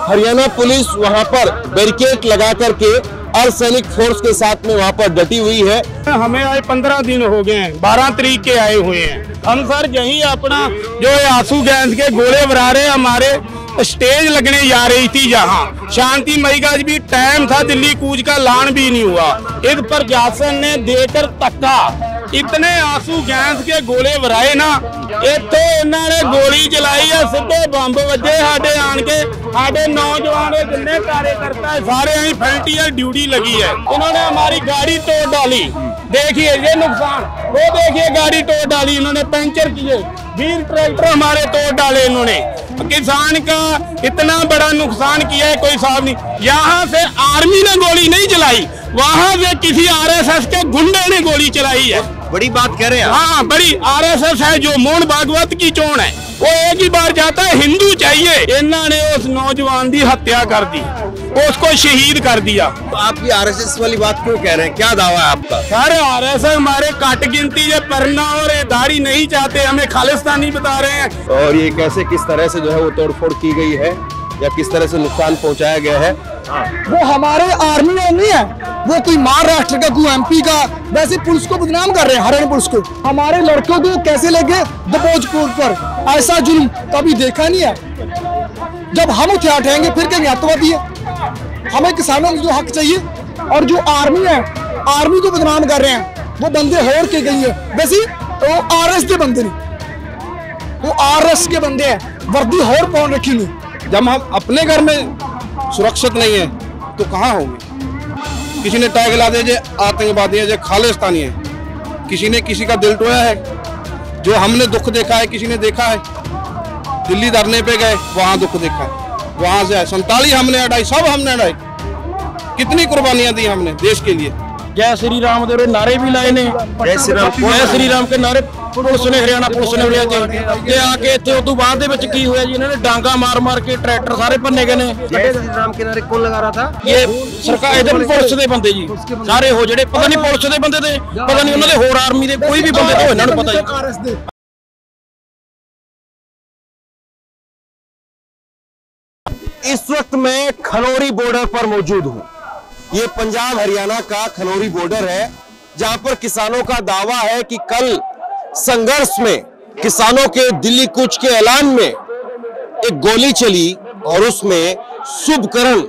Haryana police वहां पर barricade लगा करके अर्धसैनिक फोर्स के साथ में वहां पर डटी हुई है। हमें आज 15 दिन हो गए हैं, 12 तारीख के आए हुए हैं हम सर। यही अपना जो आंसू गैस के गोले भरा रहे, हमारे स्टेज लगने जा रही थी जहां शांति मई का भी टाइम था, दिल्ली कूच का ऐलान भी नहीं हुआ। इस पर प्रशासन ने देकर धक्का इतने आंसू गैस के गोले भराए ना, इतने इन्होंने गोली चलाई है, सीधे बंब वजे साडे आन के, साडे नौजवान जिन्ने कार्यकर्ता है सारे यही फ्रंटियर ड्यूटी लगी है। इन्होंने हमारी गाड़ी तोड़ डाली, देखिए ये नुकसान, वो देखिए गाड़ी तोड़ डाली इन्होंने, पंचर किए, 20 ट्रैक्टर हमारे तोड़ डाले इन्होंने। किसान का इतना बड़ा नुकसान किया है, कोई साहब नहीं। यहाँ से आर्मी ने गोली नहीं चलाई, वहाँ से किसी आरएसएस के गुंडे ने गोली चलाई है। बड़ी बात कह रहे हैं। हाँ, बड़ी आरएसएस है जो मोहन भागवत की चोन है, वो एक ही बार जाता है हिंदू चाहिए। इन्होंने उस नौजवान की हत्या कर दी, उसको शहीद कर दिया। तो आप ये आरएसएस वाली बात क्यों कह रहे हैं, क्या दावा है आपका? सर आरएसएस हमारे कट गिनती ये पढ़ना और दाढ़ी नहीं चाहते, हमें खालिस्तानी बता रहे हैं। और ये कैसे किस तरह से जो है वो तोड़फोड़ की गई है या किस तरह से नुकसान पहुंचाया गया है? वो हमारे आर्मी में नहीं है, वो कोई महाराष्ट्र का, कोई एमपी का, वैसे पुलिस को बदनाम कर रहे हैं, हरियाणा पुलिस को। हमारे लड़कों को कैसे लगे दबोचपुर पर, ऐसा जुल्म कभी देखा नहीं है। जब हम हथियार उठाएंगे फिर कहेंगे आतंकवादी है। हमें किसानों को जो हक चाहिए, और जो आर्मी है, आर्मी को बदनाम कर रहे हैं, वो बंदे होड़ के गई है। वैसे वो आरएस के बंदे नहीं, वो आरएस के बंदे हैं, वर्दी होड़ पहन रखी नहीं। जब हम अपने घर में सुरक्षित नहीं है तो कहाँ होंगे? किसी ने टैग ला दे आतंकवादी है, जो खालिस्तानी है। किसी ने किसी का दिल टोया है, जो हमने दुख देखा है, किसी ने देखा है। दिल्ली धरने पे गए, वहाँ दुख देखा है, वहाँ से 47 हमने हटाई, सब हमने हटाई। कितनी कुर्बानियां दी हमने देश के लिए। जय श्री राम दे नारे भी लाए ने, जय श्री राम के नारे पुलिस ने, हरियाणा पुलिस ने लिया जी। आके इतने उदू बाद की हुआ जी, इन्होंने डांगा मार मार के ट्रैक्टर सारे भन्ने गए ने। जय श्री राम के नारे कौन लगा रहा था? ये सरकार इधर पुलिस दे बंदे जी सारे हो, जेडे पता नहीं पुलिस दे बंदे थे, पता नहीं उन्होंने होर आर्मी दे कोई भी बंदे थे, इन्होंने पता जी। इस वक्त मैं खनौरी बॉर्डर पर मौजूद हूं। ये पंजाब हरियाणा का खनौरी बॉर्डर है, जहां पर किसानों का दावा है कि कल संघर्ष में किसानों के दिल्ली कूच के ऐलान में एक गोली चली और उसमें शुभकरण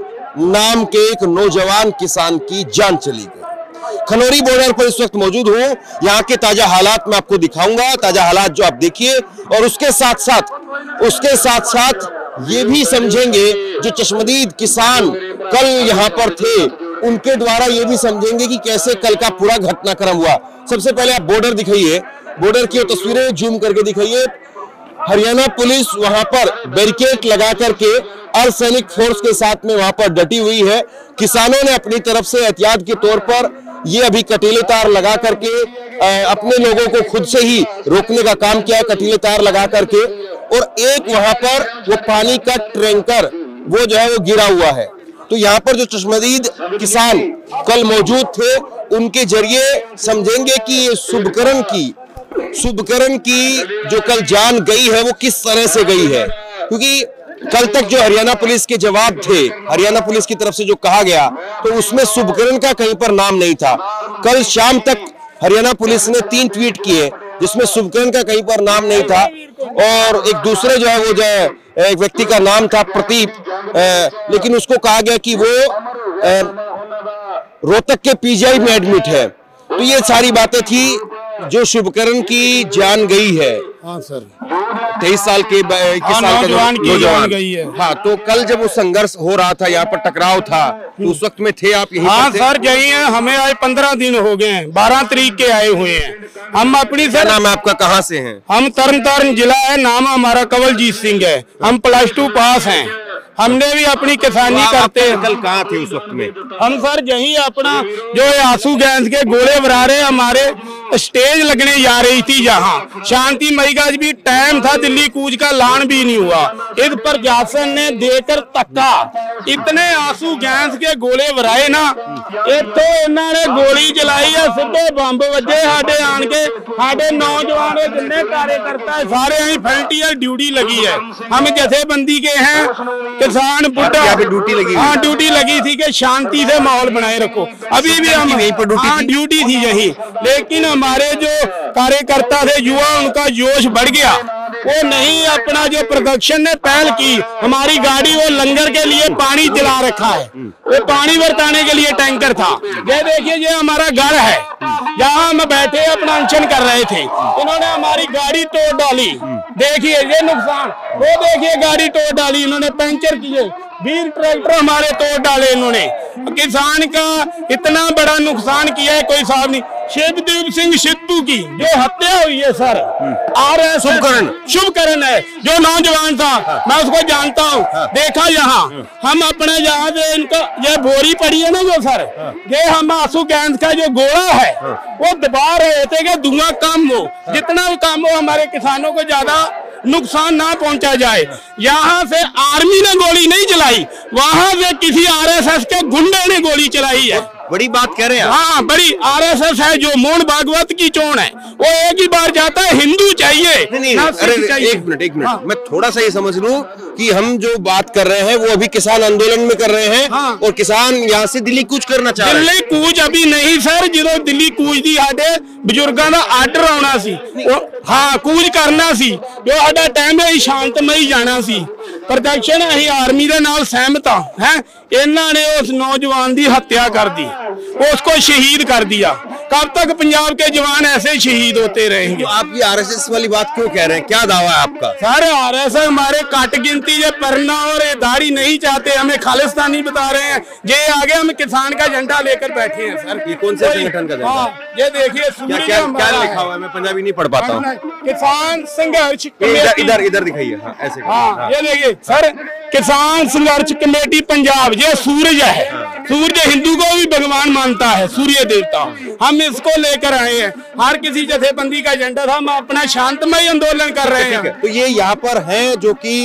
नाम के एक नौजवान किसान की जान चली गई। खनौरी बॉर्डर पर इस वक्त मौजूद हूं, यहाँ के ताजा हालात मैं आपको दिखाऊंगा, ताजा हालात जो आप देखिए, और उसके साथ साथ ये भी समझेंगे जो चश्मदीद किसान कल यहाँ पर थे, उनके द्वारा ये भी समझेंगे कि कैसे कल का पूरा घटनाक्रम हुआ। सबसे पहले आप बॉर्डर दिखाइए, बॉर्डर की तस्वीरें जूम करके दिखाइए। हरियाणा पुलिस वहां पर बैरिकेड लगा करके अर्धसैनिक फोर्स के साथ में वहां पर डटी हुई है। किसानों ने अपनी तरफ से एहतियात के तौर पर ये अभी कटीले तार लगा करके अपने लोगों को खुद से ही रोकने का काम किया, कटीले तार लगा करके। और एक वहां पर वो पानी का टैंकर वो जो है वो गिरा हुआ है। तो यहाँ पर जो चश्मदीद किसान कल मौजूद थे, उनके जरिए समझेंगे कि ये शुभकरण की जो कल जान गई है वो किस तरह से गई है। क्योंकि कल तक जो हरियाणा पुलिस के जवाब थे, हरियाणा पुलिस की तरफ से जो कहा गया, तो उसमें शुभकरण का कहीं पर नाम नहीं था। कल शाम तक हरियाणा पुलिस ने 3 ट्वीट किए जिसमें शुभकरण का कहीं पर नाम नहीं था, और एक दूसरे जो है वो जो है एक व्यक्ति का नाम था प्रदीप, लेकिन उसको कहा गया कि वो रोहतक के पीजीआई में एडमिट है। तो ये सारी बातें थी जो शुभकरण की जान गई है। हाँ सर, 23 साल के 21 साल का नौजवान गई है। हाँ, तो कल जब वो संघर्ष हो रहा था, यहाँ पर टकराव था, तो उस वक्त में थे आप यहीं? हाँ सर, यही है। हमें आज 15 दिन हो गए हैं, 12 तारीख के आए हुए हैं हम। अपनी क्या नाम है आपका, कहाँ से हैं? हम तरन जिला है, नाम हमारा कवलजीत सिंह है। हम +2 पास हैं। हमने भी अपनी किसानी करते हैं। कल कहाँ थे उस वक्त में? हम सर यही अपना जो आंसू गैस के गोले भरा रहे, हमारे स्टेज लगने जा रही थी जहां शांति मई का भी टाइम था, दिल्ली कूच का ऐलान भी नहीं हुआ। इस पर प्रशासन ने देकर धक्का इतने आंसू गैस के गोले भराए ना, इतो इन्होंने गोली चलाई है, सीधे बंब वजे साडे आन के, साडे नौजवान जिन्ने कार्यकर्ता है सारे यही फ्रंटियर ड्यूटी लगी है। हम जथेबंदी के हैं, किसान बुढ़ा यहाँ पे ड्यूटी लगी हुई है। हाँ ड्यूटी लगी थी कि शांति से माहौल बनाए रखो। अभी भी हम यहीं पर ड्यूटी हाँ थी? ड्यूटी थी यही, लेकिन हमारे जो कार्यकर्ता थे युवा, उनका जोश बढ़ गया। वो नहीं, अपना जो प्रोडक्शन ने पहल की, हमारी गाड़ी वो लंगर के लिए पानी चला रखा है, वो पानी बरताने के लिए टैंकर था। ये देखिए, ये हमारा घर है, जहाँ हम बैठे अपना अनशन कर रहे थे, इन्होंने हमारी गाड़ी तोड़ डाली। देखिए ये नुकसान, वो देखिए गाड़ी तोड़ डाली इन्होंने, पंचर किए, 20 ट्रैक्टर हमारे तोड़ डाले इन्होंने। किसान का इतना बड़ा नुकसान किया है, कोई साहब नहीं। शिवदीप सिंह सिद्धू की जो हत्या हुई है सर, शुभकरण है जो नौजवान था, मैं उसको जानता हूँ, देखा यहाँ हम अपने यहाँ से इनका ये बोरी पड़ी है ना जो सर, ये हम आंसू गैस का जो गोला है वो दबा रहे थे कि धुआं कम हो, जितना भी कम हो, हमारे किसानों को ज्यादा नुकसान ना पहुंचा जाए। यहाँ से आर्मी ने गोली नहीं चलाई, वहां से किसी आरएसएस के गुंडे ने गोली चलाई है। बड़ी बात कह रहे हैं। हाँ, बड़ी आरएसएस है जो मोहन भागवत की चोन है, वो एक ही बार जाता है, हिंदू चाहिए। नहीं, अरे एक मिनट हाँ। मैं थोड़ा सा ये समझ लूं कि हम जो बात कर रहे हैं वो अभी किसान आंदोलन में कर रहे हैं। हाँ। और किसान यहाँ से दिल्ली कूच करना चाह रहे हैं। दिल्ली कूच अभी नहीं सर, जो दिल्ली कूच दी साडे बजुर्गों का आर्डर आना सी, हाँ कूच करना सी, जो साडा टाइम है शांतमई जाना सी। प्रोटेक्शन अही आर्मी दे नाल सहमत है, इन्होंने उस नौजवान की हत्या कर दी, उसको शहीद कर दिया। कब तक पंजाब के जवान ऐसे शहीद होते रहेंगे? तो आप ये आरएसएस वाली बात क्यों कह रहे हैं, क्या दावा है आपका? सर आरएसएस हमारे कट गिनती ये परना और ये दाढ़ी नहीं चाहते, हमें खालिस्तानी बता रहे हैं। ये आगे हम किसान का झंडा लेकर बैठे हैं सर। ये कौन से संगठन का झंडा? हाँ, ये देखिए क्या लिखा हुआ है? मैं पंजाबी नहीं पढ़ पाता हूँ। किसान संघर्ष इधर दिखाइए। हाँ, ऐसे। हाँ, ये देखिए सर, किसान संघर्ष कमेटी पंजाब, ये सूरज है, सूरज हिंदू को भी भगवान मानता है, सूर्य देवता। हम इसको लेकर आए हैं, हर किसी जथेबंदी का एजेंडा था, हम अपना शांतमय आंदोलन कर रहे हैं। तो ये यहाँ पर हैं जो कि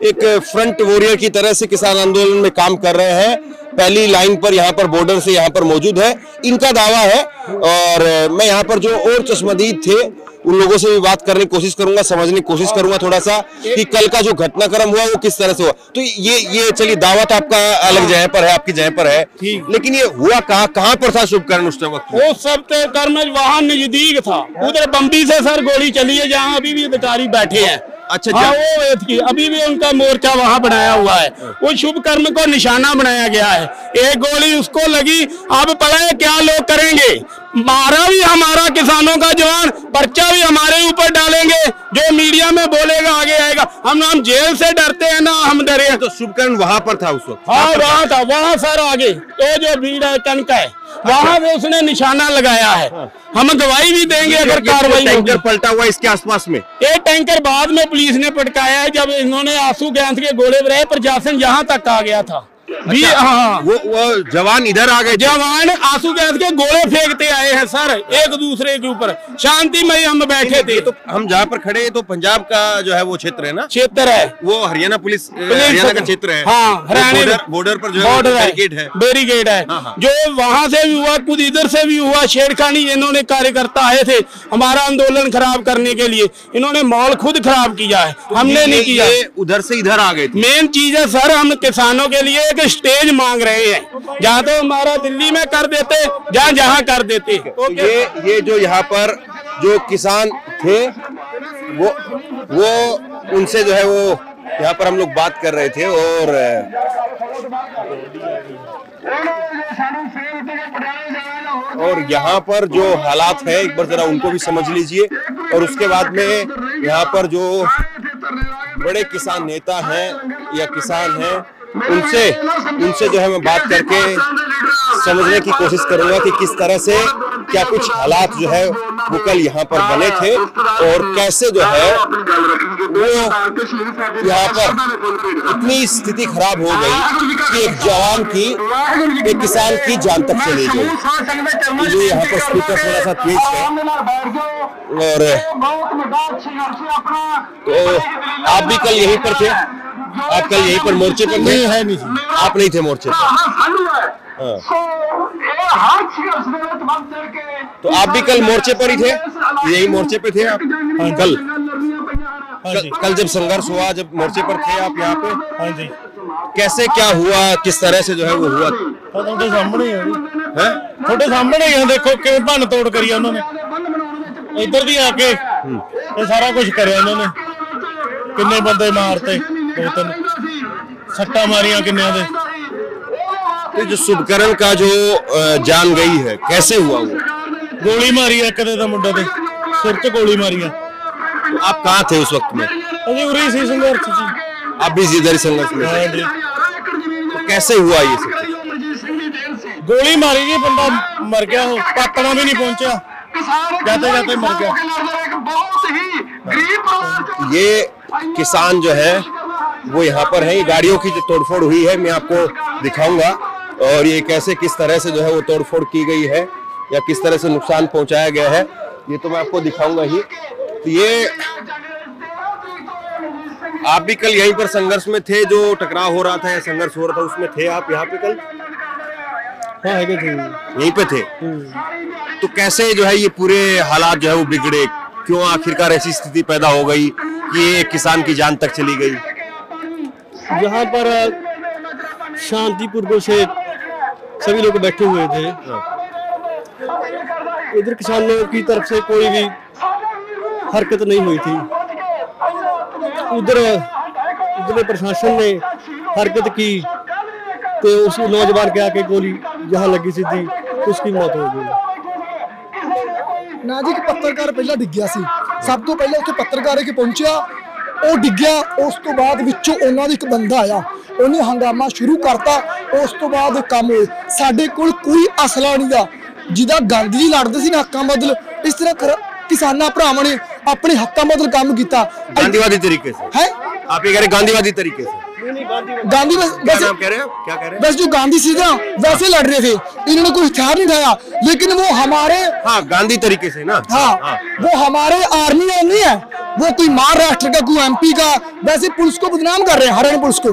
एक फ्रंट वॉरियर की तरह से किसान आंदोलन में काम कर रहे हैं, पहली लाइन पर यहाँ पर बॉर्डर से यहाँ पर मौजूद है, इनका दावा है। और मैं यहाँ पर जो और चश्मदीद थे उन लोगों से भी बात करने की कोशिश करूंगा, समझने की कोशिश करूंगा थोड़ा सा कि कल का जो घटनाक्रम हुआ वो किस तरह से हुआ। तो ये चलिए, दावा तो आपका अलग जगह पर है, आपकी जगह पर है, लेकिन ये हुआ कहाँ पर था शुभकरण उस वक्त? वो सब कर्म वहाँ नजदीक था, उधर बम्बी से सर गोली चली है, जहाँ अभी भी अधिकारी बैठे हैं। अच्छा, हाँ, वो अभी भी उनका मोर्चा वहाँ बनाया हुआ है, वो शुभ कर्म को निशाना बनाया गया है। एक गोली उसको लगी, अब पता है क्या लोग करेंगे, मारा भी हमारा किसानों का जवान, पर्चा भी हमारे ऊपर डालेंगे, जो मीडिया में बोलेगा आगे आएगा। हम जेल से डरते हैं ना, हम डरे। तो शुभकरण वहां पर था उस वक्त? हाँ वहाँ था, वहाँ सर आगे तो जो भीड़ है कनक है, वहाँ पे उसने निशाना लगाया है। हम गवाही भी देंगे अगर कार्रवाई होगी। टैंकर पलटा हुआ इसके आसपास में? ये टैंकर बाद में पुलिस ने पटकाया है, जब इन्होंने आंसू गैस के गोले भरे, प्रशासन यहाँ तक आ गया था। अच्छा, हाँ, वो जवान इधर आ गए, जवान आंसू गैस के गोले फेंकते आए हैं सर एक दूसरे के ऊपर, शांतिमय हम बैठे थे। तो हम जहाँ पर खड़े हैं तो पंजाब का जो है वो क्षेत्र है ना? क्षेत्र है वो हरियाणा पुलिस हरियाणा का क्षेत्र है। हाँ, हरियाणा बॉर्डर पर जो है बैरिकेड है। हाँ, हाँ। जो वहाँ से भी हुआ, कुछ इधर से भी हुआ, छेड़खानी। इन्होंने कार्यकर्ता आए थे हमारा आंदोलन खराब करने के लिए, इन्होंने माहौल खुद खराब किया है, हमने नहीं किया। उधर से इधर आ गए। मेन चीज है सर, हम किसानों के लिए एक स्टेज मांग रहे हैं, जहाँ तो हमारा दिल्ली में कर देते, जहाँ कर देते। तो ये जो यहाँ पर जो किसान थे वो उनसे जो है वो यहाँ पर हम लोग बात कर रहे थे। और यहाँ पर जो हालात है एक बार जरा उनको भी समझ लीजिए। और उसके बाद में यहाँ पर जो बड़े किसान नेता हैं या किसान हैं उनसे जो है मैं बात करके समझने की कोशिश करूंगा कि किस तरह से क्या कुछ हालात जो है वो कल यहाँ पर बने थे और कैसे जो है वो यहाँ पर इतनी स्थिति खराब हो गई कि एक जवान की, एक किसान की जान तक चली गई। ये यहाँ पर स्पीकर थोड़ा सा तेज है। और तो आप भी कल यहीं पर थे? आप कल यहीं पर मोर्चे पर थे? नहीं, आप नहीं थे मोर्चे पर? तो आप भी कल मोर्चे पर ही थे? यही मोर्चे पे थे आप कल जब संघर्ष हुआ, जब मोर्चे पर थे आप यहाँ पे? हाँ जी। कैसे क्या हुआ, किस तरह से जो है वो हुआ? ਤੁਹਾਡੇ ਸਾਹਮਣੇ ਹੀ ਹੈ ਤੁਹਾਡੇ ਸਾਹਮਣੇ ਹੀ ਹੈ, ਦੇਖੋ ਕਿਵੇਂ ਭੰਨ ਤੋੜ ਕਰੀ ਉਹਨਾਂ ਨੇ ਇੱਧਰ ਦੀ ਆ ਕੇ ਇਹ ਸਾਰਾ ਕੁਝ ਕਰਿਆ ਇਹਨਾਂ ਨੇ। ਕਿੰਨੇ ਬੰਦੇ ਮਾਰਤੇ, ਦੋ ਤਿੰਨ ਸੱਟਾਂ ਮਾਰੀਆਂ ਕਿੰਨਿਆਂ ਦੇ। तो जो शुभकरण का जो जान गई है, कैसे हुआ वो? ਗੋਲੀ ਮਾਰੀ ਇੱਕ ਦੇ ਤਾਂ ਮੁੰਡੇ ਦੇ ਸਿਰ 'ਚ ਗੋਲੀ ਮਾਰੀ ਆ। तो आप कहाँ थे उस वक्त में? ਅਸੀਂ ਉਰੀ ਸੀ ਸੰਘਰਸ਼ 'ਚ। आप भी इधर ही संघर्ष में थे? ਹਾਂ ਜੀ। तो कैसे हुआ ये सब? ਗੋਲੀ ਮਾਰੀ ਜੀ, ਬੰਦਾ ਮਰ ਗਿਆ, ਉਹ ਪਾਤਣਾ भी नहीं पहुंचा, जाते जाते मर गया। ये किसान जो है वो यहाँ पर है, गाड़ियों की जो तोड़फोड़ हुई है मैं आपको दिखाऊंगा, और ये कैसे किस तरह से जो है वो तोड़फोड़ की गई है या किस तरह से नुकसान पहुंचाया गया है, ये तो मैं आपको दिखाऊंगा ही। तो ये आप भी कल यहीं पर संघर्ष में थे, जो टकराव हो रहा था या संघर्ष हो रहा था उसमें थे आप यहाँ पे कल? हाँ यहीं पे थे। तो कैसे जो है ये पूरे हालात जो है वो बिगड़े, क्यों आखिरकार ऐसी स्थिति पैदा हो गई कि ये किसान की जान तक चली गई? यहाँ पर शांतिपूर्वक से सभी लोग बैठे हुए थे, इधर किसानों की तरफ से कोई भी हरकत नहीं हुई थी। उधर प्रशासन ने हरकत की तो उस नौजवान के आके गोली जहाँ लगी सीधी तो उसकी मौत हो गई। ना जी कि पत्रकार पहला डिग्या सी, सब तो पहले उत्थे पत्रकार के पहुंचा, ਉਹ ਡਿੱਗਿਆ। ਉਸ ਤੋਂ ਬਾਅਦ ਵਿੱਚੋਂ ਉਹਨਾਂ ਦਾ ਇੱਕ ਬੰਦਾ ਆਇਆ, ਉਹਨੇ ਹੰਗਾਮਾ ਸ਼ੁਰੂ ਕਰਤਾ। ਉਸ ਤੋਂ ਬਾਅਦ ਕੰਮ ਹੋਏ। ਸਾਡੇ ਕੋਲ ਕੋਈ ਅਸਲਾ ਨਹੀਂ ਦਾ, ਜਿਹਦਾ ਗਾਂਧੀ ਜੀ ਲੜਦੇ ਸੀ ਨਾ ਹੱਕਾਂ ਬਦਲ, ਇਸ ਤਰ੍ਹਾਂ ਕਿਸਾਨਾਂ ਭਰਾਵਾਂ ਨੇ ਆਪਣੇ ਹੱਕਾਂ ਬਦਲ ਕੰਮ ਕੀਤਾ। गांधीवादी तरीके से है आप ये कह रहे गांधीवादी तरीके से? गांधी क्या नाम कह रहे हो, क्या कह रहे हैं? बस जो गांधी सी ना वैसे लड़ रहे थे, इन्होंने कोई हथियार नहीं उठाया, लेकिन वो हमारे हाँ गांधी तरीके से ना। हाँ वो हमारे आर्मी में नहीं है, वो कोई महाराष्ट्र का कोई एमपी का, वैसे पुलिस को बदनाम कर रहे हैं, हरियाणा पुलिस को।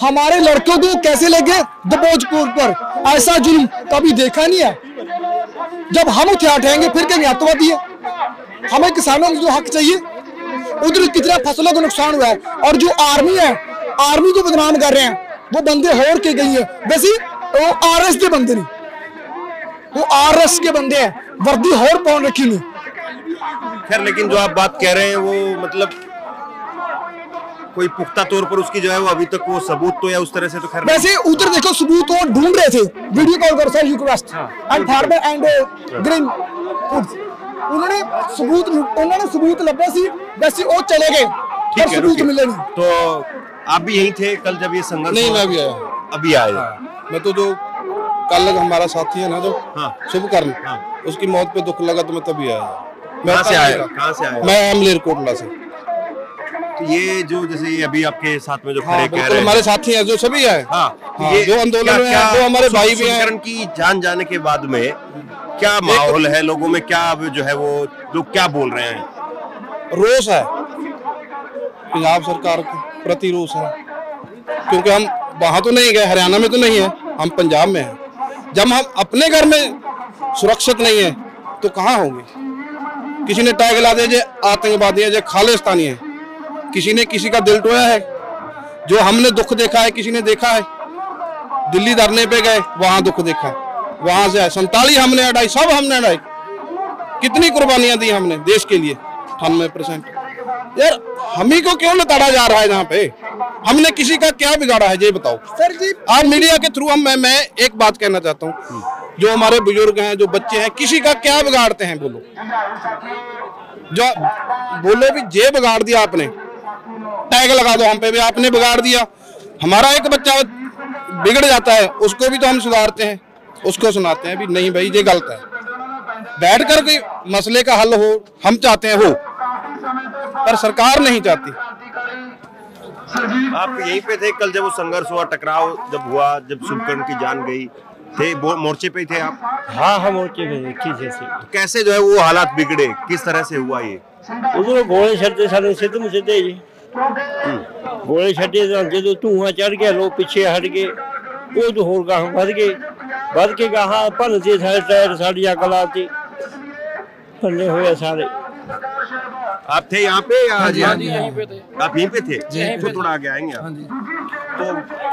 हमारे लड़कों को कैसे लगे दबोचपुर पर, ऐसा जुल्म कभी देखा नहीं है। जब हम हथियार उठाएंगे फिर कहेंगे आतंकवादी है। हमें किसानों को जो हक चाहिए, उधर कितना फसलों का नुकसान हुआ है, और जो आर्मी है आर्मी को बदनाम कर रहे हैं, वो बंदे होड़ के गई है। वैसे वो आरएस के बंदे नहीं, वो आरएस के बंदे हैं, वर्दी होड़ पहन रखी नहीं। खैर लेकिन जो आप बात कह रहे हैं वो मतलब कोई पुख्ता तौर पर उसकी जो है वो अभी तक वो सबूत तो या उस तरह से तो खैर वैसे उधर देखो सबूत वो ढूंढ रहे थे, वीडियो कॉल कर sir request and farmer and green foods, उन्होंने सबूत लभे सी, वैसे वो चले गए, पर सबूत मिले नहीं। तो आप भी यहीं थे कल जब ये संघर्ष? नहीं, मैं भी आया, अभी आए। मैं तो जो कल हमारा साथी है ना जो शुभकरण, उसकी मौत पे दुख लगा तो मैं तभी आया। कहाँ से आए? मैं मलेरकोटला से। तो ये जो जैसे अभी आपके साथ में जो खड़े कह रहे हैं हमारे साथी हैं जो सभी है, ये जो आंदोलन में है वो हमारे भाई भी हैं। की जान जाने के बाद में क्या माहौल है लोगों में, क्या जो है वो लोग क्या बोल रहे हैं? रोष है, पंजाब सरकार के प्रति रोष है, क्योंकि हम वहां तो नहीं गए, हरियाणा में तो नहीं है, हम पंजाब में हैं। जब हम अपने घर में सुरक्षित नहीं है तो कहाँ होंगे? किसी ने टैग ला दिया आतंकवादी है, जो खालिस्तानी है, किसी ने किसी का दिल टोया है। जो हमने दुख देखा है किसी ने देखा है, दिल्ली धरने पे गए वहां दुख देखा है, वहां से 47 हमने अड़ाई, सब हमने अड़ाई, कितनी कुर्बानियां दी हमने देश के लिए 98%। यार हम ही को क्यों लताड़ा जा रहा है यहाँ पे? हमने किसी का क्या बिगाड़ा है ये बताओ सर जी। आज मीडिया के थ्रू मैं एक बात कहना चाहता हूँ, जो हमारे बुजुर्ग हैं, जो बच्चे हैं, किसी का क्या बिगाड़ते हैं बोलो? जो बोलो भी जे बिगाड़ दिया आपने, टैग लगा दो हम पे भी आपने बिगाड़ दिया। हमारा एक बच्चा बिगड़ जाता है उसको भी तो हम सुधारते हैं, उसको सुनाते हैं भी नहीं भाई ये गलत है। बैठकर कोई मसले का हल हो हम चाहते हैं हो, पर सरकार नहीं चाहती। आप यहीं पे थे कल जब वो संघर्ष हुआ, टकराव जब हुआ, जब शुभकरण की जान गई थे, मोर्चे पे थे आप? हाँ मोर्चे पे ठीक से। कैसे जो है वो हालात बिगड़े, किस तरह से हुआ ये? उधर गोले छड़ते सारे सिद्ध में सीधे जी गोले छड़े जो धुआं चढ़ गया, लोग पीछे हट गए, वो तो होर गाह बढ़ के गाह भनते सारे टायर साड़ियां कलाती भन्ने हुए सारे। आप थे यहाँ पे या हाँ जी यहीं पे थे। आप यहीं पे थे? तो थोड़ा आगे आएंगे आप। तो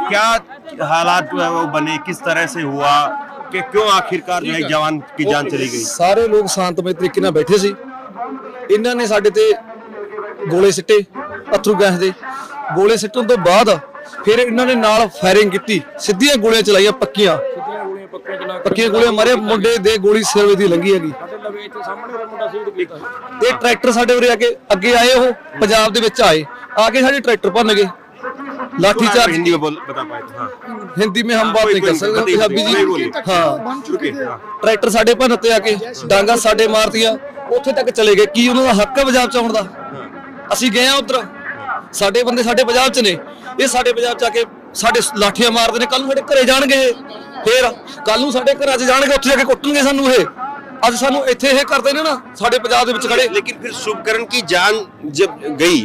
क्या हालात जो है वो बने, किस तरह से हुआ कि क्यों आखिरकार जो है जवान की जान चली गई? ਸਾਰੇ ਲੋਕ ਸ਼ਾਂਤਮਈ ਤਰੀਕੇ ਨਾਲ ਬੈਠੇ ਸੀ। ਇਹਨਾਂ ਨੇ ਸਾਡੇ ਤੇ ਗੋਲੇ ਸਿੱਟੇ, ਅਥਰੂ ਗੈਸ ਦੇ ਗੋਲੇ ਸਿੱਟਣ ਤੋਂ ਬਾਅਦ ਫਿਰ ਇਹਨਾਂ ਨੇ ਨਾਲ ਫਾਇਰਿੰਗ ਕੀਤੀ, ਸਿੱਧੀਆਂ ਗੋਲੀਆਂ ਚਲਾਈਆਂ, ਪੱਕੀਆਂ ਗੋਲੀਆਂ ਮਾਰੇ। ਮੁੰਡੇ ਦੇ ਗੋਲੀ ਸਿਰ ਦੀ ਲੰਗੀ ਹੈਗੀ ਤੇ ਟਰੈਕਟਰ ਸਾਡੇ ਉਰੇ ਅੱਗੇ ਆਏ, ਉਹ ਪੰਜਾਬ ਦੇ ਵਿੱਚ ਆਏ, ਆ ਕੇ ਸਾਡੇ ट्रैक्टर भन गए, लाठी चार्ज। हिंदी में बता पाए थे? हाँ। हिंदी में हम बात नहीं कर सकते, पंजाबी जी। हाँ, ट्रैक्टर साडे भन ते आके डांगा साडे मारतियां, ਉੱਥੇ ਤੱਕ ਚਲੇ ਗਏ। ਕੀ ਉਹਨਾਂ ਦਾ ਹੱਕ ਹੈ ਪੰਜਾਬ ਚ ਆਉਣ ਦਾ? ਅਸੀਂ ਗਏ ਆ ਉਧਰ, ਸਾਡੇ ਬੰਦੇ ਸਾਡੇ ਪੰਜਾਬ ਚ ਨੇ, ਇਹ ਸਾਡੇ ਪੰਜਾਬ ਚ ਆ ਕੇ ਸਾਡੇ ਲਾਠੀਆਂ ਮਾਰਦੇ ਨੇ। ਕੱਲ ਨੂੰ ਸਾਡੇ ਘਰੇ ਜਾਣਗੇ, ਫੇਰ ਕੱਲ ਨੂੰ ਸਾਡੇ ਘਰਾਂ ਚ ਜਾਣਗੇ, ਉੱਥੇ ਜਾ ਕੇ ਕੁੱਟਣਗੇ ਸਾਨੂੰ। ਇਹ ਅੱਜ ਸਾਨੂੰ ਇੱਥੇ ਇਹ ਕਰਦੇ ਨੇ ਨਾ ਸਾਡੇ ਪੰਜਾਬ ਦੇ ਵਿੱਚ ਖੜੇ। लेकिन फिर शुभकरण की जान जब गई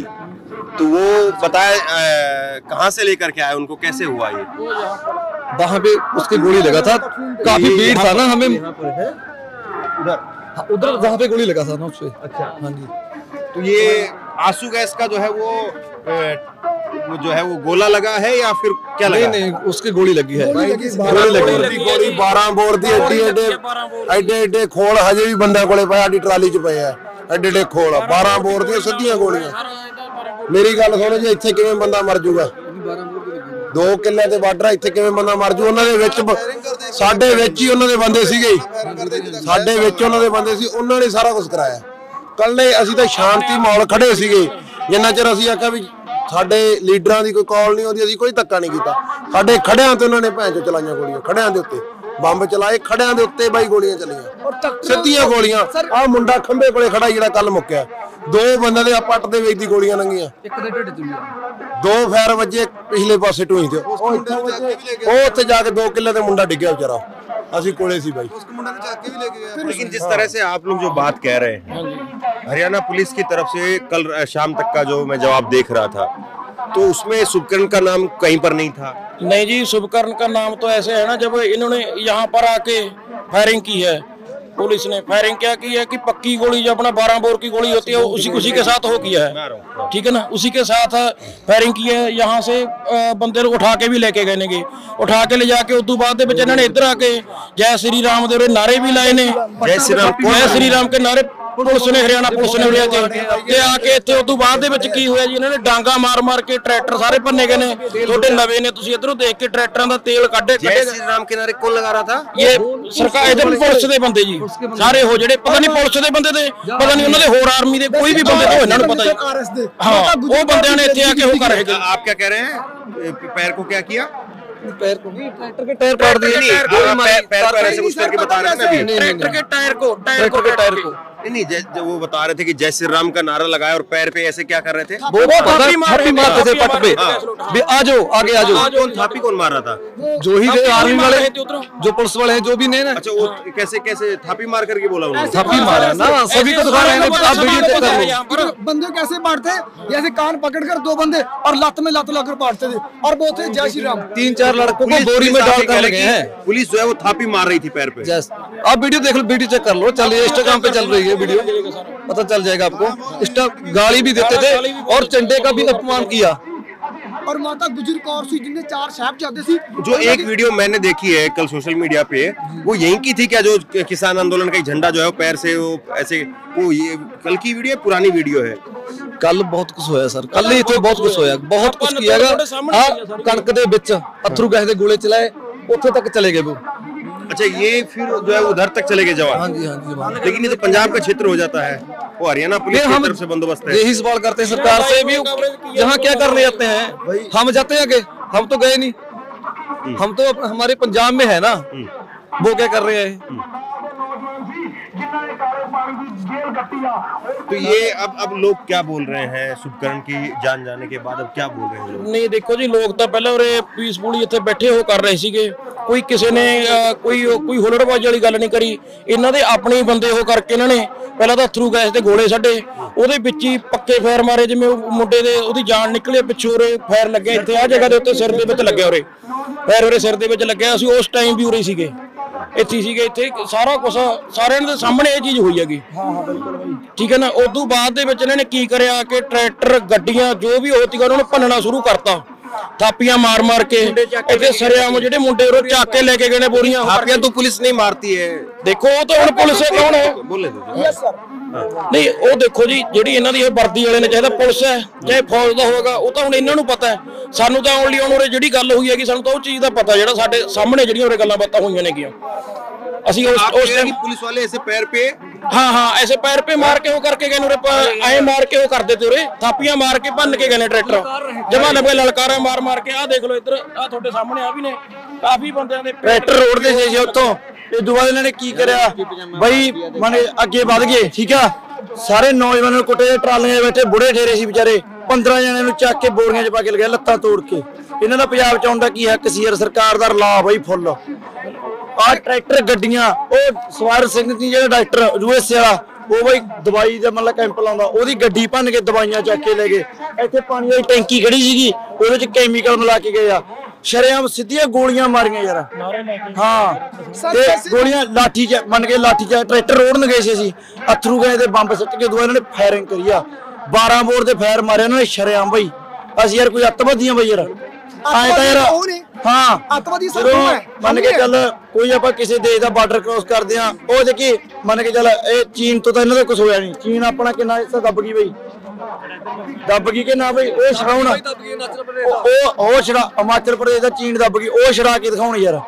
तो वो बताए कहाँ से लेकर के आए, उनको कैसे हुआ ये? वहाँ पे उसके गोली लगा था, काफी भीड़ था ना, हमें उधर वहाँ पे गोली लगा था ना उसपे। अच्छा, हाँ जी। तो ये आंसू गैस का जो है वो जो है वो गोला लगा है या फिर क्या लगा? नहीं, उसकी गोली लगी है। गोली 12 बोर दी एडे एडे खोल हजे भी बंदा कोले पिया, साडी ट्राली च पए आ एडे एडे खोल, 12 बोर दी सिद्धियां गोलियां। मेरी गल सुनो जी, ਇੱਥੇ ਕਿਵੇਂ ਬੰਦਾ ਮਰ ਜਾਊਗਾ? 2 ਕਿੱਲੇ ਦੇ ਬਾਰਡਰ, ਇੱਥੇ ਕਿਵੇਂ ਬੰਦਾ ਮਰ ਜੂ? ਉਹਨਾਂ ਦੇ ਵਿੱਚ ਸਾਡੇ ਵਿੱਚ ਹੀ ਉਹਨਾਂ ਦੇ ਬੰਦੇ ਸੀਗੇ, ਸਾਡੇ ਵਿੱਚ ਉਹਨਾਂ ਦੇ ਬੰਦੇ ਸੀ, ਉਹਨਾਂ ਨੇ ਸਾਰਾ ਕੁਝ ਕਰਾਇਆ। ਕੱਲੇ ਅਸੀਂ ਤਾਂ ਸ਼ਾਂਤੀ ਮਾਹੌਲ ਖੜੇ ਸੀਗੇ, ਜਿੰਨਾ ਚਿਰ ਅਸੀਂ ਆਖਿਆ ਵੀ ਸਾਡੇ ਲੀਡਰਾਂ ਦੀ ਕੋਈ ਕਾਲ ਨਹੀਂ ਆਉਂਦੀ, ਅਸੀਂ ਕੋਈ ਧੱਕਾ ਨਹੀਂ ਕੀਤਾ। ਸਾਡੇ ਖੜਿਆਂ ਤੇ ਉਹਨਾਂ ਨੇ ਭੈਣ ਚੋ ਚਲਾਈਆਂ ਗੋਲੀਆਂ, ਖੜਿਆਂ ਦੇ ਉੱਤੇ ਬੰਬ ਚਲਾਏ, ਖੜਿਆਂ ਦੇ ਉੱਤੇ ਬਾਈ ਗੋਲੀਆਂ ਚੱਲੀਆਂ, ਸਿੱਧੀਆਂ ਗੋਲੀਆਂ। ਆਹ ਮੁੰਡਾ ਖੰਭੇ ਕੋਲੇ ਖੜਾ ਜਿਹੜਾ ਕੱਲ ਮੁੱਕਿਆ, 2 ਬੰਦਿਆਂ ਦੇ ਪੱਟ ਦੇ ਵਿੱਚ ਦੀ ਗੋਲੀਆਂ ਲੰਗੀਆਂ, ਇੱਕ ਦੇ ਢਿੱਡ 'ਚ 2 ਫਾਇਰ ਵੱਜੇ ਪਿਛਲੇ ਪਾਸੇ ਢੂਈ ਤੇ। ਉਹ ਉੱਥੇ ਜਾ ਕੇ 2 ਕਿੱਲੇ ਤੇ ਮੁੰਡਾ ਡਿੱਗਿਆ ਵਿਚਾਰਾ, ਅਸੀਂ ਕੋਲੇ ਸੀ ਬਾਈ। लेकिन जिस तरह से आप लोग जो बात कह रहे हैं, हरियाणा पुलिस की तरफ से कल शाम तक का जो मैं जवाब देख रहा था, तो उसमें शुभकरण का नाम कहीं पर नहीं था। नहीं जी, शुभकरण का नाम तो ऐसे है ना, जब इन्होंने यहाँ पर आके फायरिंग की है, पुलिस ने फायरिंग क्या की है कि पक्की गोली जो अपना 12 बोर की गोली होती है उसी के साथ हो किया है, ठीक है ना, उसी के साथ फायरिंग की है। यहाँ से बंदे उठा के भी लेके गए ने, उठा के ले जाके उस बाद इन्होंने इधर आके जय श्री राम दे नारे भी लाए ने, जय श्री राम के नारे पुलिस ने, हरियाणा पुलिस ने लिया ते आके इत्थे उस बाद की होया जी, इन्होंने डांगा मार मार के ट्रैक्टर सारे भन्ने गए ने। थोड़े नवे ने, तुसीं इधरों देख के ट्रैक्टरां दा तेल कढे। जय श्री राम के नारे कौन लगा रहा था? ये सरकार, इधर पुलिस दे बंदे जी सारे हो जेडे, पता नहीं पुलिस दे बंदे थे, पता नहीं उन्होंने होर आर्मी दे कोई भी बंदे थे, इन्हां नूं पता ही। हाँ, वो बंदे ने इत्थे आके हो कर रहे। आप क्या कह रहे हैं? पैर को क्या किया? पैर को ट्रैक्टर के टायर फाड़ दिए। पैर ऐसे कुछ करके बता रहे थे ना, ट्रैक्टर के टायर को नहीं, जब वो बता रहे थे कि जय श्री राम का नारा लगाया और पैर पे ऐसे क्या कर रहे थे? वो थापी मारते थे पट पे, आ जाओ आगे आ जाओ। कौन थापी कौन मार रहा था? जो ही थे आर्मी वाले, जो पुलिस वाले हैं, जो भी नहीं ना। अच्छा, वो कैसे थापी मार करके बोला उन्होंने? थापी मारा ना, सभी को दिखा रहे हैं, आप वीडियो चेक कर लो। बंदे कैसे बांटते, जैसे कान पकड़कर 2 बंदे और लत में लत लाकर बांटते थे, और वो थे जय श्री राम। 3-4 लड़कों को बोरी में डाल कर लगे हैं। पुलिस जो है वो थापी मार रही थी पैर पे। आप वीडियो देख लो, वीडियो चेक कर लो, चलिए इंस्टाग्राम पे चल रही है वीडियो, पता चल जाएगा आपको। गाली भी देते थे और झंडे का भी अपमान किया। और माता गुजर कौर सी जिनने 4 साहबजादे सी। जो एक वीडियो मैंने देखी है कल सोशल मीडिया पे, वो यहीं की थी क्या? जो किसान आंदोलन का झंडा जो है वो पैर से वो ऐसे, वो ये कल की वीडियो है, पुरानी वीडियो है? कल बहुत कुछ होया सर, कल ही तो बहुत कुछ होया, बहुत कुछ किया गया। कणक दे विच अथरू गैस दे गोले चलाए, उत्थे तक चले गए वो। अच्छा, ये फिर जो है उधर तक चले गए जवान? हाँ जी, हाँ जी। लेकिन ये तो पंजाब का क्षेत्र हो जाता है, वो हरियाणा पुलिस की तरफ से बंदोबस्त है। यही सवाल करते हैं सरकार से भी, जहाँ क्या करने जाते हैं हम जाते हैं आगे, हम तो गए नहीं, हम तो हमारे पंजाब में है ना, वो क्या कर रहे हैं? तो ये अब लोग क्या बोल रहे हैं शुभकरण की जान जाने के बाद? अब क्या बोल रहे हैं लोग? नहीं देखो जी, लोग तो पहले उरे पीसफुली इत्थे बैठे हो कर रहे सीगे, कोई किसी ने कोई हुलड़बाजी वाली गल नहीं करी। इन्हां दे अपने ही बंदे हो करके इन्हां ने पहला तो अथरू गैस दे गोले छड्डे, ਉਹਦੇ ਵਿੱਚ ਹੀ ਪੱਕੇ ਫਾਇਰ ਮਾਰੇ, ਜਿਵੇਂ ਮੁੰਡੇ ਦੇ ਉਹਦੀ ਜਾਨ ਨਿਕਲੇ ਪਿੱਛੋਂ ਉਰੇ ਫਾਇਰ ਲੱਗਿਆ, ਇੱਥੇ ਆ ਜਗ੍ਹਾ ਦੇ ਉੱਤੇ ਸਿਰ ਦੇ ਵਿੱਚ ਲੱਗਿਆ, ਉਰੇ ਫਾਇਰ ਉਰੇ ਸਿਰ ਦੇ ਵਿੱਚ ਲੱਗਿਆ। ਅਸੀਂ ਉਸ ਟਾਈਮ ਵੀ ਉਰੇ ਸੀਗੇ, ਇੱਥੇ ਸੀਗੇ, ਇੱਥੇ ਸਾਰਾ ਕੁਝ ਸਾਰਿਆਂ ਦੇ ਸਾਹਮਣੇ ਇਹ ਚੀਜ਼ ਹੋਈ ਹੈਗੀ। ਠੀਕ ਹੈ ਨਾ। ਉਦੋਂ ਬਾਅਦ ਦੇ ਵਿੱਚ ਇਹਨਾਂ ਨੇ ਕੀ ਕਰਿਆ ਕਿ ਟਰੈਕਟਰ ਗੱਡੀਆਂ ਜੋ ਵੀ ਹੋਤੀਆਂ ਉਹਨਾਂ ਨੂੰ ਭੰਨਣਾ ਸ਼ੁਰੂ ਕਰਤਾ, ਥਾਪੀਆਂ ਮਾਰ ਮਾਰ ਕੇ। ਇੱਥੇ ਸਰਿਆਮ ਜਿਹੜੇ ਮੁੰਡੇ ਉਹ ਚੱਕ ਕੇ ਲੈ ਕੇ ਗਏ ਨੇ ਬੋਰੀਆਂ। थापियां तो पुलिस नहीं मारती है। ਦੇਖੋ ਉਹ ਤਾਂ ਹੁਣ ਪੁਲਿਸ ਕੌਣ ਹੈ? बोले ਨਹੀਂ ਉਹ ਦੇਖੋ ਜੀ, ਜਿਹੜੀ ਇਹਨਾਂ ਦੀ ਇਹ ਵਰਦੀ ਵਾਲੇ ਨੇ, ਚਾਹੇ ਤਾਂ ਪੁਲਿਸ ਹੈ ਚਾਹੇ ਫੌਜ ਦਾ ਹੋਵੇਗਾ, ਉਹ ਤਾਂ ਹੁਣ ਇਹਨਾਂ ਨੂੰ ਪਤਾ ਹੈ। ਸਾਨੂੰ ਤਾਂ ਓਨਲੀ ਹੁਣ ਉਰੇ ਜਿਹੜੀ ਗੱਲ ਹੋਈ ਹੈਗੀ ਸਾਨੂੰ ਤਾਂ ਉਹ ਚੀਜ਼ ਦਾ ਪਤਾ, ਜਿਹੜਾ ਸਾਡੇ ਸਾਹਮਣੇ ਜਿਹੜੀਆਂ ਉਰੇ ਗੱਲਾਂ ਬਾਤਾਂ ਹੋਈਆਂ ਨੇ ਗੀਆਂ। ਅਸੀਂ ਉਸ टाइम पुलिस वाले ऐसे पैर पे हाँ ऐसे पैर पे मार के वो करके गए उरे, ऐ मार के वो कर देते उरे, थापियां मार के भन्न के गए ने ट्रैक्टर जमा लगे ललकारा मार मार के। आ देख लो इधर आ ਤੁਹਾਡੇ ਸਾਹਮਣੇ ਆ ਵੀ ਨੇ ਕਾਫੀ ਬੰਦਿਆਂ ਦੇ ਟਰੈਕਟਰ ਰੋਡ ਦੇ ਸੀ ਉੱਥੋਂ। ਇਹ ਦੁਬਾਰਾ ਇਹਨਾਂ ਨੇ ਕੀ ਕਰਿਆ ਬਈ, ਮਾਨੇ ਅੱਗੇ ਵੱਧ ਗਏ। ਠੀਕ ਆ, ਸਾਰੇ ਨੌਜਵਾਨਾਂ ਨੂੰ ਕੁੱਟੇ, ਟਰਾਲੀਆਂ 'ਚ ਬੈਠੇ ਬੁੜੇ ਠੇਰੇ ਸੀ ਵਿਚਾਰੇ, 15 ਜਣਿਆਂ ਨੂੰ ਚੱਕ ਕੇ ਬੋਰੀਆਂ 'ਚ ਪਾ ਕੇ ਲਗਾਇਆ, ਲੱਤਾਂ ਤੋੜ ਕੇ। ਇਹਨਾਂ ਦਾ ਪੰਜਾਬ 'ਚ ਆਉਣ ਦਾ ਕੀ ਹੱਕ ਸੀ ਯਾਰ? ਸਰਕਾਰ ਦਾ ਰਲਾ ਬਈ ਫੁੱਲ। ਆਹ ਟਰੈਕਟਰ ਗੱਡੀਆਂ, ਉਹ ਸਵਾਰ ਸਿੰਘ ਦੀ ਜਿਹੜਾ ਡਾਕਟਰ ਯੂਐਸਏ ਵਾਲਾ, ਉਹ ਬਈ ਦਵਾਈ ਦਾ ਮਤਲਬ ਕੈਂਪ ਲਾਉਂਦਾ, ਉਹਦੀ ਗੱਡੀ ਭੰਨ ਕੇ ਦਵਾਈਆਂ ਚੱਕ ਕੇ ਲੈ ਗਏ। ਇੱਥੇ ਪਾਣੀ ਵਾਲੀ ਟੈਂਕੀ ਖੜੀ ਸੀਗੀ, ਉਹਦੇ 'ਚ ਕੈਮੀਕਲ ਮਿਲਾ ਕੇ ਗਏ ਆ। ਸ਼ਰੇਆਮ ਸਿੱਧੀਆਂ ਗੋਲੀਆਂ ਮਾਰੀਆਂ ਯਾਰ। ਹਾਂ ਤੇ ਗੋਲੀਆਂ ਲਾਠੀ ਚ ਮੰਨ ਕੇ, ਲਾਠੀ ਚ ਟਰੈਕਟਰ ਰੋੜਨ ਗਏ ਸੀ ਅਸੀਂ, ਅਥਰੂ ਗਏ ਤੇ ਬੰਬ ਸੁੱਟ ਕੇ ਦੁਆ ਇਹਨਾਂ ਨੇ ਫਾਇਰਿੰਗ ਕਰੀ ਆ। 12 ਬੋਰ ਦੇ ਫਾਇਰ ਮਾਰੇ ਉਹਨਾਂ ਨੇ ਸ਼ਰੇਆਮ ਬਈ। ਅਸੀਂ ਯਾਰ ਕੋਈ ਅੱਤਵਾਦੀਆਂ ਬਈ ਯਾਰ ਆਏ ਤਾਂ ਯਾਰ। ਹਾਂ ਅੱਤਵਾਦੀ ਮੰਨ ਕੇ ਚੱਲ, ਕੋਈ ਆਪਾਂ ਕਿਸੇ ਦੇਸ਼ ਦਾ ਬਾਰਡਰ ਕ੍ਰੋਸ ਕਰਦੇ ਆ, ਉਹ ਦੇਖੀ ਮੰਨ ਕੇ ਚੱਲ ਇਹ ਚੀਨ ਤੋਂ ਤਾਂ ਇਹਨਾਂ ਦਾ ਕੁਝ ਹੋਇਆ ਨਹੀਂ। ਚੀਨ ਆਪਣਾ ਕਿੰਨਾ ਹਿੱਸਾ ਦੱਬ ਗਈ ਬਈ, ਦੱਬ ਗਈ ਕਿ ਨਾ ਬਈ? ਉਹ ਛਡਾਉਣ, ਉਹ ਛੜਾ ਹਿਮਾਚਲ ਪ੍ਰਦੇਸ਼ ਦਾ ਚੀਨ ਦੱਬ ਗਈ, ਉਹ ਛੜਾ ਕੇ ਦਿਖਾਉਣ ਯਾਰ।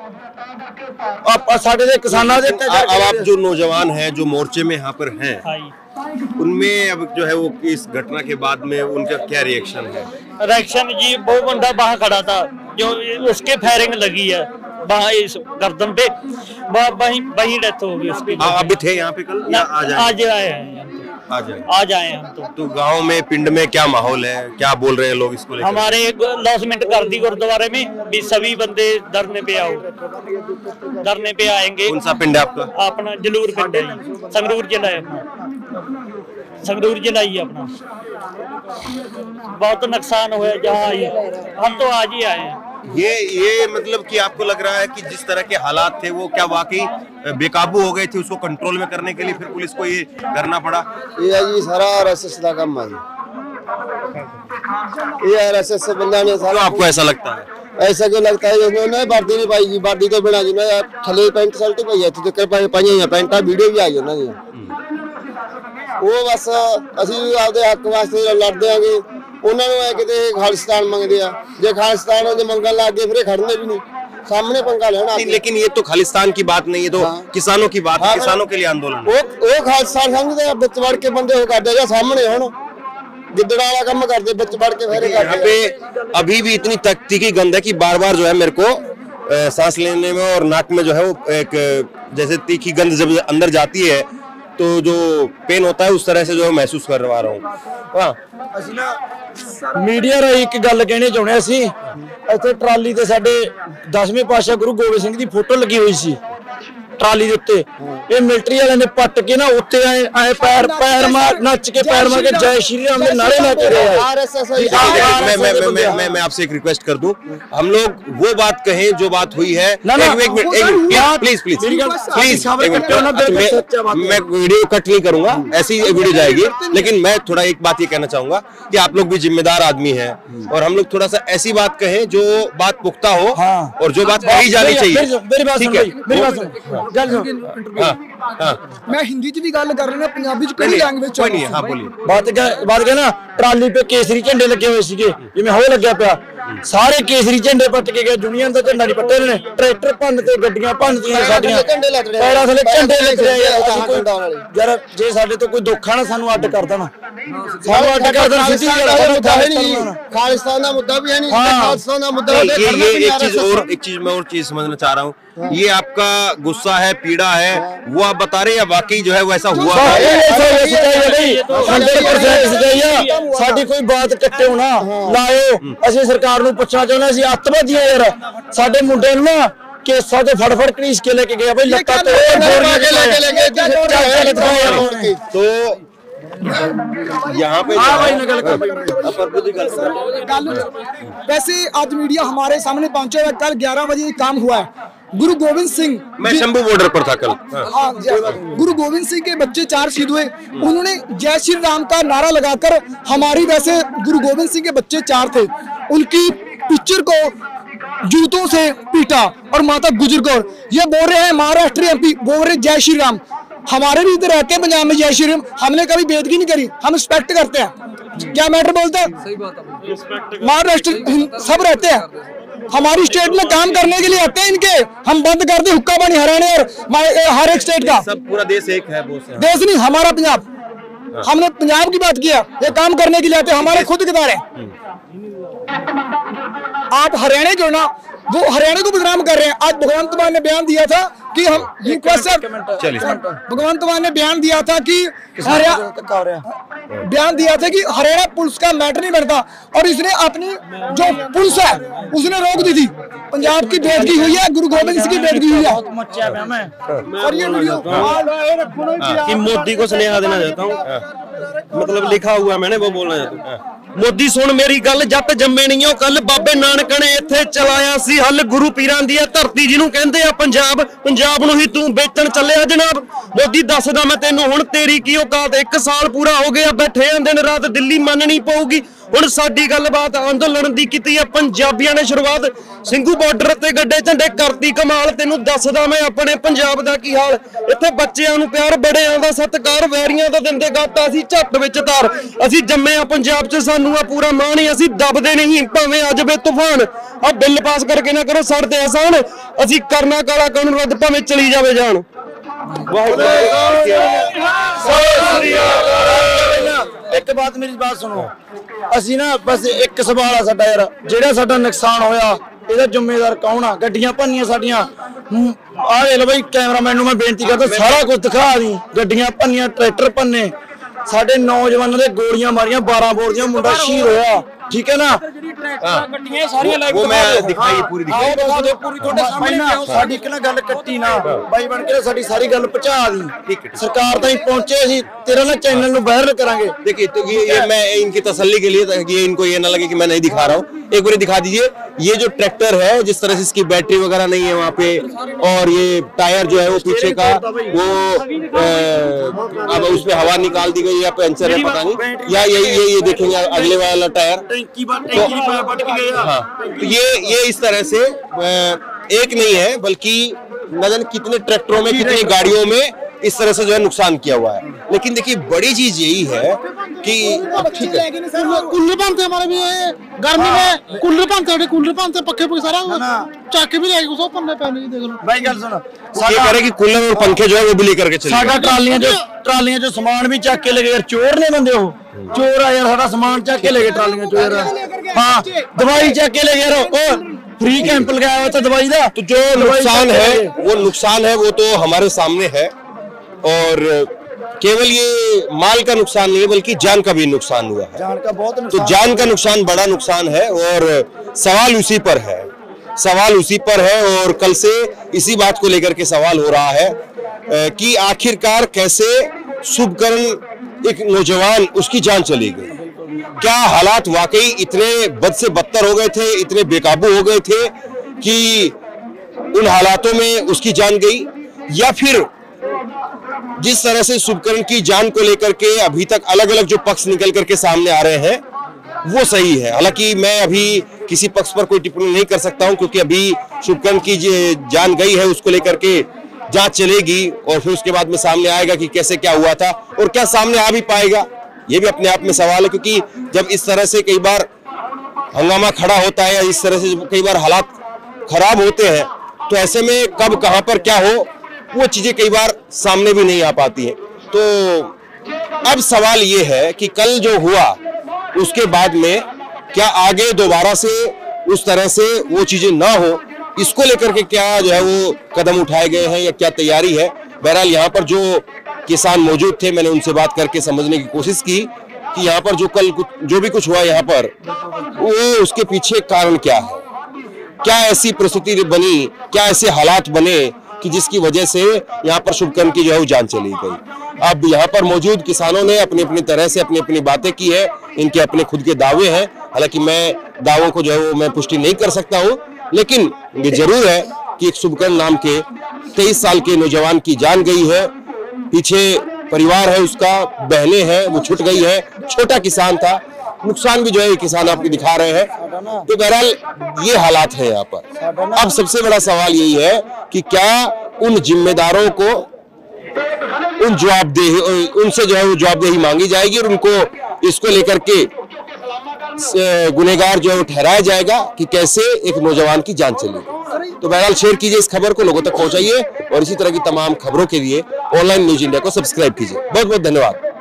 ਆਪਾਂ ਸਾਡੇ ਦੇ ਕਿਸਾਨਾਂ ਦੇ। अब आप जो नौजवान हैं जो मोर्चे में यहाँ पर हैं, उनमें अब जो है वो इस घटना के बाद में उनका क्या रिएक्शन है? रिएक्शन जी, वो बंदा वहाँ खड़ा था जो उसके फायरिंग लगी है वहाँ इस गर्दन पे, वहीं डेथ हो गई उसकी। अभी थे यहाँ पे कल या आज आए हैं? आज आए हम तो गांव में पिंड में क्या माहौल है, क्या बोल रहे हैं लोग इसको लेकर? हमारे लॉन्चमेंट कर दी गुरुद्वारे में भी, सभी बंदे धरने पे आओ, धरने पे आएंगे। कौन सा पिंड है आपका? अपना जलूर पिंड है, संगरूर जिला है अपना, संगरूर जिला ही अपना। बहुत नुकसान हुआ जहाँ, हम तो आज ही आए हैं। ये मतलब कि आपको लग रहा है कि जिस तरह के हालात थे वो क्या वाकई बेकाबू हो गए थे, उसको कंट्रोल में करने के लिए फिर पुलिस को ये करना पड़ा? ये जी सारा आरएसएस का काम है जी, ये आरएसएस से बंदा ने सारा। आपको ऐसा लगता है? ऐसा क्यों लगता है? उन्होंने वर्दी नहीं पाई जी, वर्दी तो बिना जी ना थले पैंट शर्ट पाई है, तो पाई पैंटा वीडियो भी आई उन्होंने। वो बस ਅਸੀਂ ਆਪਦੇ ਹੱਕ ਵਾਸਤੇ ਲੜਦੇ ਆਂਗੇ, ਉਹਨਾਂ ਨੂੰ ਐ ਕਿਤੇ ਖਾਲਿਸਤਾਨ ਮੰਗਦੇ ਆ। ਜੇ ਖਾਲਿਸਤਾਨ ਦੇ ਮੰਗਣ ਲੱਗ ਗਏ ਫਿਰ ਇਹ खड़ने भी नहीं, सामने पंगा लेना। लेकिन ये तो खालिस्तान की बात नहीं है, तो किसानों की बात है, किसानों के लिए आंदोलन। वो खालिस्तान समझते हैं, बिच वड़ के बंदे हो करते हैं सामने हुण गिद्दड़ा वाला काम करते, बिच वड़ के फेरे करते। यहाँ पे अभी भी इतनी तीखी गंध है कि बार बार जो है मेरे को सांस लेने में और नाक में जो है वो एक जैसे तीखी गंध जब अंदर जाती है तो जो पेन होता है उस तरह से जो महसूस कर रहा हूँ। ਅਸੀਂ ਨਾ ਮੀਡੀਆ ਰਾਹੀਂ ਇੱਕ ਗੱਲ ਕਹਿਣੀ ਚਾਹੁੰਦੇ ਅਸੀਂ। ਇੱਥੇ ਟਰਾਲੀ ਤੇ ਸਾਡੇ 10ਵੇਂ ਪਾਤਸ਼ਾਹ ਗੁਰੂ ਗੋਬਿੰਦ ਸਿੰਘ ਦੀ ਫੋਟੋ ਲੱਗੀ ਹੋਈ ਸੀ ਟਰਾਲੀ ਦੇ ਉੱਤੇ। ਇਹ ਮਿਲਟਰੀ ਵਾਲਿਆਂ ਨੇ ਪੱਟ ਕੇ ਨਾ ਉੱਤੇ ਆਏ ਪੈਰ ਮਾਰ ਨੱਚ ਕੇ पैर मार के जय श्री राम के नारे ला के गए। मैं आपसे एक रिक्वेस्ट कर दूं, हम लोग वो बात कहें जो बात हुई है। एक मिनट प्लीज प्लीज प्लीज, मैं वीडियो कट नहीं करूंगा, ऐसी वीडियो जाएगी। लेकिन मैं थोड़ा एक बात ये कहना चाहूंगा कि आप लोग भी जिम्मेदार आदमी हैं और हम लोग थोड़ा सा ऐसी बात कहें जो बात पुख्ता हो और जो बात कही जानी चाहिए। मेरी बात सुन, मेरी बात सुन। मैं हिंदी च भी गल कर रहा, पंजाबी च कोई लैंग्वेज कोई नहीं है। हाँ बोलिए। बात क्या ना, ट्राली पे केसरी झंडे लगे हुए सीगे, जिवें हो लग्या पिया, सारे केसरी झंडे पट के गए, यूनियन दा झंडा नहीं पट्टे ने, ट्रैक्टर भन्न ते गड्डियां भन्नतियां साडियां, पैरां थले झंडे लग रहे यार। जे साडे तो कोई दुख आ ना, सानू अड्ड कर देना, सानू अड्ड कर देना। सीधी गल, खालिस्तान दा मुद्दा भी है नहीं, खालिस्तान दा मुद्दा ये एक चीज मैं और चीज समझना चाह रहा हूँ। ये आपका गुस्सा है, पीड़ा है, वो आप बता रहे हैं या वाकई जो है वैसा हुआ है? साडी कोई बात कट्टे होना लाओ, ਅਸੀਂ ਸਰਕਾਰ ਨੂੰ ਪੁੱਛਣਾ ਚਾਹੁੰਦੇ ਅਸੀਂ ਅੱਤਵਾਦੀਆਂ ਯਾਰ। ਸਾਡੇ ਮੁੰਡੇ ਨੂੰ ਨਾ ਕੇਸਾਂ ਤੇ ਫੜ ਘੜੀਸ ਕੇ ਲੈ ਕੇ ਗਏ ਬਈ, ਲੱਤਾਂ ਤੇ ਬੋਰੀਆਂ ਕੇ ਲੈ ਕੇ तो यहाँ पे वैसे आज मीडिया हमारे सामने पहुंचे हुए, कल 11 बजे काम हुआ है, गुरु गोविंद सिंह, मैं शंभू बॉर्डर पर था कल। हाँ, गुरु गोविंद सिंह के बच्चे 4 शहीद हुए। उन्होंने जय श्री राम का नारा लगाकर, हमारी वैसे गुरु गोविंद सिंह के बच्चे 4 थे, उनकी पिक्चर को जूतों से पीटा। और माता गुजर कौर ये बोल रहे हैं महाराष्ट्र MP, बोल रहे जय श्री राम। हमारे भी इधर रहते हैं पंजाब में जय श्री राम, हमने कभी बेदगी नहीं करी, हम रिस्पेक्ट करते हैं। क्या मैटर बोलते हैं, महाराष्ट्र सब रहते हैं, हमारी स्टेट में काम करने के लिए आते हैं इनके। हम बंद कर दे हुक्का पानी हरियाणा और हर एक स्टेट का। सब पूरा देश एक है, देश नहीं हमारा पंजाब। हमने पंजाब की बात किया, ये काम करने के लिए आते हैं, हमारे खुद के दारे। आप हरियाणा जो ना, वो हरियाणा को बदनाम कर रहे हैं। आज भगवंत मान ने बयान दिया था कि हम भगवंत मान ने बयान दिया था कि हरियाणा पुलिस का मैटर नहीं बनता, और इसने अपनी जो पुलिस है उसने रोक दी थी। पंजाब की बेइज्जती हुई है, गुरु गोविंद सिंह की बेइज्जती हुई है। और ये वीडियो कि मोदी को स्नेहा देना चाहता हूँ, मतलब लिखा हुआ मैंने वो बोलना चाहता हूँ। मोदी सुन मेरी गल, जट जम्मे नहीं हो कल, बाबे नानक ने इत्थे चलाया सी हल, गुरु पीरां दी धरती जिन्हों कहंदे आ पंजाब, पंजाब नूं ही तू बेचण चलिया जनाब। मोदी दसदा मैं तेनों हुण तेरी की औकात, 1 साल पूरा हो गया बैठे आ दिन रात, दिल्ली मननी पऊगी। हुण साडी गलबात अंदोलन दी कीती है पंजाबियां ने शुरुआत, ਸਿੰਘੂ ਬਾਰਡਰ ਤੇ ਗੱਡੇ ਝੰਡੇ ਕਰਤੀ ਕਮਾਲ, ਤੈਨੂੰ ਦੱਸਦਾ ਮੈਂ ਆਪਣੇ ਪੰਜਾਬ ਦਾ ਕੀ ਹਾਲ। ਇੱਥੇ ਬੱਚਿਆਂ ਨੂੰ ਪਿਆਰ, ਬੜਿਆਂ ਦਾ ਸਤਿਕਾਰ, ਵੈਰੀਆਂ ਦਾ ਦਿੰਦੇ ਗਾਤਾ, ਅਸੀਂ ਝੱਟ ਵਿੱਚ ਤਾਰ। ਅਸੀਂ ਜੰਮੇ ਆ ਪੰਜਾਬ 'ਚ, ਸਾਨੂੰ ਆ ਪੂਰਾ ਮਾਣ ਹੀ, ਅਸੀਂ ਦਬਦੇ ਨਹੀਂ ਭਾਵੇਂ ਅੱਜ ਵੇ ਤੂਫਾਨ। ਆ ਬਿੱਲ ਪਾਸ ਕਰਕੇ ਨਾ ਕਰੋ ਸਾਡੇ ਆਸਾਨ, ਅਸੀਂ ਕਰਨਾ ਕਾਲਾ ਕਾਨੂੰਨ ਰੱਦ ਭਾਵੇਂ ਚਲੀ ਜਾਵੇ ਜਾਨ। एक बात मेरी बात सुनो, ਅਸੀਂ ना बस एक सवाल आ साडा यार, ਜਿਹੜਾ ਸਾਡਾ ਨੁਕਸਾਨ ਹੋਇਆ ਇਹਦਾ ਜ਼ਿੰਮੇਵਾਰ ਕੌਣ ਆ? ਗੱਡੀਆਂ ਭੰਨੀਆਂ ਸਾਡੀਆਂ, ਆ ਲੈ ਲਓ ਬਈ ਕੈਮਰਾਮੈਨ ਨੂੰ ਮੈਂ ਬੇਨਤੀ ਕਰਦਾ, ਸਾਰਾ ਕੁਝ ਦਿਖਾ ਦੀ। ਗੱਡੀਆਂ ਭੰਨੀਆਂ, ਟਰੈਕਟਰ ਭੰਨੇ, ਸਾਡੇ ਨੌਜਵਾਨਾਂ ਦੇ ਗੋਲੀਆਂ ਮਾਰੀਆਂ, 12 ਬੋਰ ਦੀਆਂ, ਮੁੰਡਾ ਸ਼ਹੀਦ ਹੋਇਆ। ठीक है ना, ਗੱਡੀਆਂ ਸਾਰੀਆਂ ਲਾਈਵ वो मैं दिखाई पूरी ਦਿਖਾ ਦਿਓ पूरी ਤੁਹਾਡੇ ਸਾਹਮਣੇ। ਸਾਡੀ ਇੱਕ ਨਾ ਗੱਲ ਕੱਟੀ ਨਾ ਬਾਈ ਬਣ ਕੇ, ਸਾਡੀ सारी ਗੱਲ ਪਹੁੰचा दी, सरकार ताईं पहुंचे, ਅਸੀਂ तेरा ना चैनल ਨੂੰ वायरल करांगे। देखिए तो ये मैं इनकी तसल्ली के लिए, ताकि इनको ये ना लगे कि मैं नहीं दिखा रहा हूँ, एक बार दिखा दीजिए। ये जो ट्रैक्टर है, जिस तरह से इसकी बैटरी वगैरह नहीं है वहाँ पे, और ये टायर जो है वो पीछे का वो अब उसमें हवा निकाल दी गई या पंचर है पता नहीं, या ये देखेंगे अगले वाला टायर। हाँ, तो ये इस तरह से एक नहीं है, बल्कि न जाने कितने ट्रैक्टरों में, कितनी गाड़ियों में इस तरह से जो है नुकसान किया हुआ है। लेकिन देखिए बड़ी चीज यही है कि ठीक है, कूलर बनते हमारे भी गर्मी में, कूलर बनते पक्के पे सारा चाके भी लेके उसको पन्ने पहने देख लो भाई। गल सुनो, ये कह रहे कि कूलर और पंखे जो है वो भी लेकर के चले। साडा ट्रालियां जो सामान भी चक के ले गए यार, चोर ने बंदे हो, चोर आ यार, साडा सामान चक के ले गए, ट्रालियां चोर। हां, दवाई चक के ले गए, ओ फ्री कैंप लगाया हुआ था दवाई दा। तो जो नुकसान है वो तो हमारे सामने है, और केवल ये माल का नुकसान नहीं है बल्कि जान का भी नुकसान हुआ है। जान का बहुत नुकसान, तो जान का नुकसान बड़ा नुकसान है, और सवाल उसी पर है, और कल से इसी बात को लेकर के सवाल हो रहा है कि आखिरकार कैसे शुभकरण एक नौजवान, उसकी जान चली गई। क्या हालात वाकई इतने बद से बदतर हो गए थे, इतने बेकाबू हो गए थे कि उन हालातों में उसकी जान गई, या फिर जिस तरह से शुभकरण की जान को लेकर के अभी तक अलग अलग जो पक्ष निकल करके सामने आ रहे हैं वो सही है। हालांकि मैं अभी किसी पक्ष पर कोई टिप्पणी नहीं कर सकता हूं, क्योंकि अभी शुभकरण की जान गई है, उसको लेकर के जांच चलेगी, और फिर उसके बाद में सामने आएगा कि कैसे क्या हुआ था, और क्या सामने आ भी पाएगा, ये भी अपने आप में सवाल है। क्योंकि जब इस तरह से कई बार हंगामा खड़ा होता है, या इस तरह से कई बार हालात खराब होते हैं, तो ऐसे में कब कहां पर क्या हो वो चीजें कई बार सामने भी नहीं आ पाती हैं। तो अब सवाल ये है कि कल जो हुआ उसके बाद में क्या आगे दोबारा से उस तरह से वो चीजें ना हो, इसको लेकर के क्या जो है वो कदम उठाए गए हैं, या क्या तैयारी है। बहरहाल यहाँ पर जो किसान मौजूद थे, मैंने उनसे बात करके समझने की कोशिश की कि यहाँ पर जो भी कुछ हुआ यहाँ पर, वो उसके पीछे कारण क्या है, क्या ऐसी परिस्थिति बनी, क्या ऐसे हालात बने कि जिसकी वजह से यहाँ पर शुभकरण की जो है वो जान चली गई। अब यहाँ पर मौजूद किसानों ने अपनी अपनी तरह से अपनी अपनी बातें की है, इनके अपने खुद के दावे हैं। हालांकि मैं दावों को जो है वो मैं पुष्टि नहीं कर सकता हूँ, लेकिन ये जरूर है कि एक शुभकर्ण नाम के 23 साल के नौजवान की जान गई है। पीछे परिवार है उसका, बहनें हैं, वो छूट गई है। छोटा किसान था, नुकसान भी जो है किसान आपको दिखा रहे हैं। तो बहरहाल ये हालात है यहाँ पर। अब सबसे बड़ा सवाल यही है कि क्या उन जिम्मेदारों को उनसे जो है वो जवाबदेही मांगी जाएगी और उनको इसको लेकर के गुनहगार जो है वो ठहराया जाएगा कि कैसे एक नौजवान की जान चली। तो बहरहाल शेयर कीजिए इस खबर को, लोगों तक पहुंचाइए और इसी तरह की तमाम खबरों के लिए ऑनलाइन न्यूज इंडिया को सब्सक्राइब कीजिए। बहुत बहुत धन्यवाद।